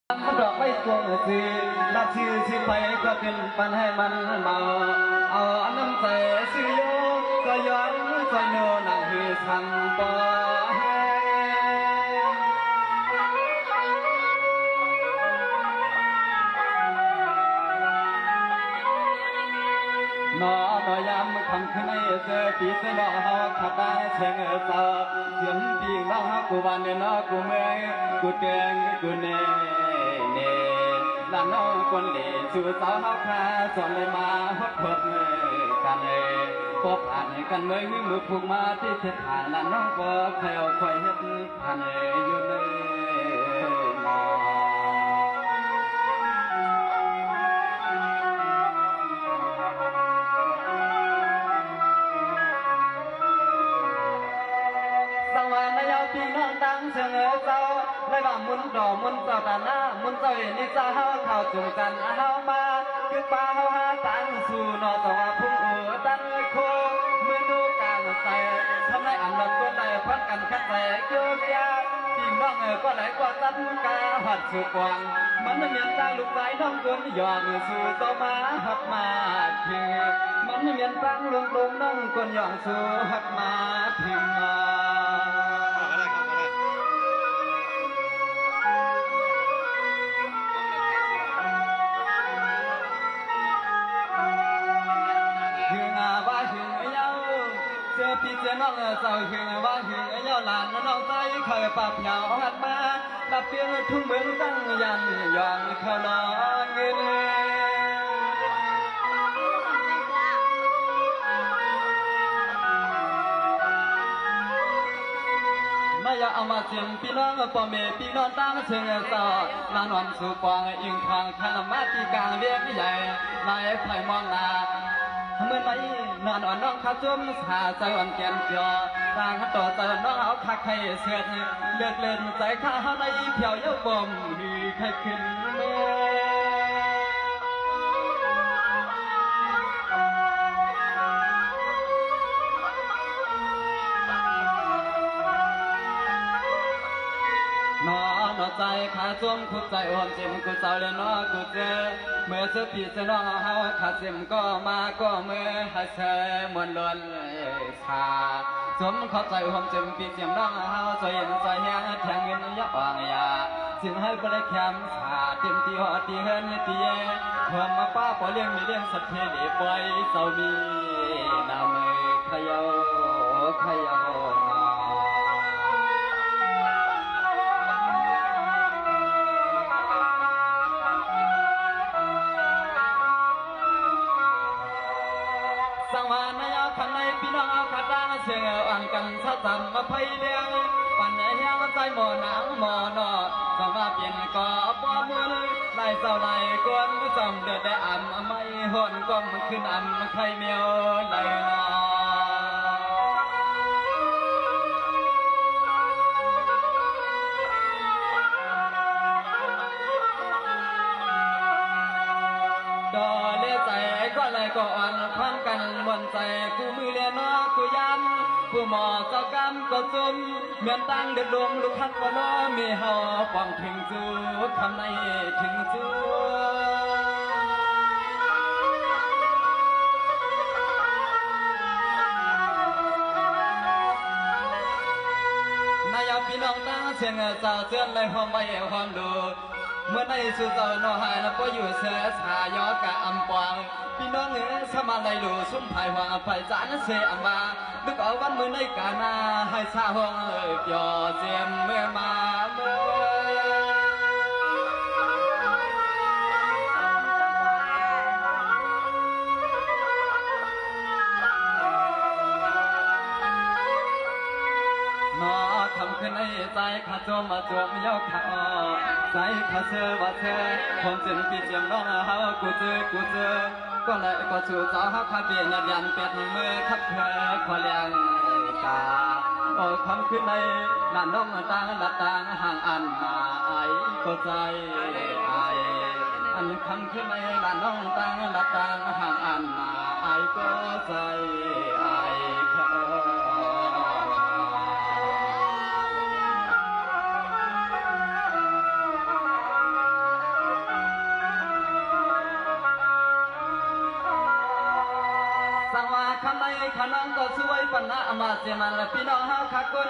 ดอกไม่ตัวสื่อรักชื่อไปก็เป็นปันให้มันเมาเอาอันน้ำใจซื้อโยก็ย้อนใส่โนหนังหือสันปอนอยามคำขึ้นในเจอปีเสนอเฮาขัดได้เชิงเศร้าเสียงปีน้องกูวันเนอกูเมื่อยกูเก่งกูเน่ลานน้องคนเล่สู่สาวเฮาคาสอนเลยมาฮดพบกันพบอ่านกันเมื่อมือผูกมาที่เทศทางลานน้องก็แคล้วคอยเฮ็ดผ่านอยู่เลยมอสังวานายเอาพี่น้องดังเสงเจ้าเลยว่ามุนดอกมุนเจ้าตาหน้ามุนเจ้าเห็นนี่จะเฮาเข้าจุงกันเฮามาคือป่าเฮาหาตังสู่นอแต่ว่าพุ่งดันโคเมื่อดูการใส่ทำให้อันนั้นก็ได้พันกันคัดใส่เกี่ยวยาพี่น้องก็ไหลกว่าตันกาหัดสู่กวางมันไม่เหมือนตาลูกใจน้องเกินยอมสู่ต่อมาหัดมาถึงมันไม่เหมือนฟังลงน้องคนยอมสู่หัดมาถึงมาเจอพี่เจอน้องเจ้าหึงว่าหึงเย้าหลานน้องใจเคยปากเหงาหัดมาดับเพียงทุ่งเมืองตั้งยันยองเขาลอเงินไม่อยากเอามาเสียงพี่น้องพ่อแม่พี่น้องตั้งเชิงเจ้าลานวันสู่ปองอิงทางข้างมาที่กลางเวียกใหญ่นายไฟมองลาเมื่อไหร่นอนอ่อนน้องข้าจุ่มสาใจอ่อนแก่นเกี่ยวต่างต่อใจน้องเอาคักให้เสียดเลือกเล่นใจข้าเฮาในเพียวเย้าบ่มหือใครขึ้นเมื่อนอใจขาจมขุดใจอ่อนเจ็มกูเจ้าเลยนอกูเจอเมื่อเจอพี่เจอน้องเฮาขาเจ็มก็มาก็เมื่อให้เธอมวนล้วนชาจมเข้าใจความเจ็มพี่เจ็มน้องเฮาใจเย็นใจแห้งแทงเงินยับอ่างยาจึงให้ก็ได้แคมชาเต็มที่หอที่เฮินที่เย่เพิ่มมาป้าปอเลี้ยงมีเลี้ยงสัตว์เทเลปล่อยเจ้ามีนามือขยาขยาสังวานายเอาขันในพี่น้องเอาขัดดังเสียงอ่านกันสะจำมาไพ่เลี้ยงปัญญาเฮียงใจหมอหนังหมอนอสังว่าเปลี่ยนก่อป้อมือไล่เศร้าไล่กวนจำเดือดได้อ่ำไม่หวนก้มขึ้นอ่ำใครเมียวไล่นอดอเลี้ยใจก็เลยก็อ่อนพันกันบนใจกูมือเลี้ยนอกูยันกูหมอก็กำก็จุมเหมือนตั้งเดือดดวงลูกคันบ่นอมีเฮาป้องถึงจูทำในถึงจูนายพี่น้องตั้งเสียงเจ้าเตือนเลยความใบความดูเมื่อในสุดเจ้าหนอหายแล้วก็อยู่เสือชายอกะอำปองพี่น้องสมาไลลูสุ่มไผ่หวังไผ่จานเสอมาดึกเอาวันมือในกานาให้สาหงเกี่ยวเจียมเมื่อมาเมื่อนอทำขึ้นในใจข้าจมมาจมยกขาใจข้าเชื่อว่าเธอผมจึงปีเจียมน้องเฮากูเจอก็เลยก็ชูเจ้าเฮาข้าเปลี่ยนยันเป็ดมือทับเธอขอเลี้ยงกาโอ้คำขึ้นในลานน้องต่างละต่างห่างอันมาไอ้ก็ใจไอ้อันคำขึ้นในลานน้องต่างละต่างห่างอันมาไอ้ก็ใจไอ้เขา น สังว่าคำในขนองก็ช่วยปัญหามาเสียมันและพี่น้องเฮาคักคน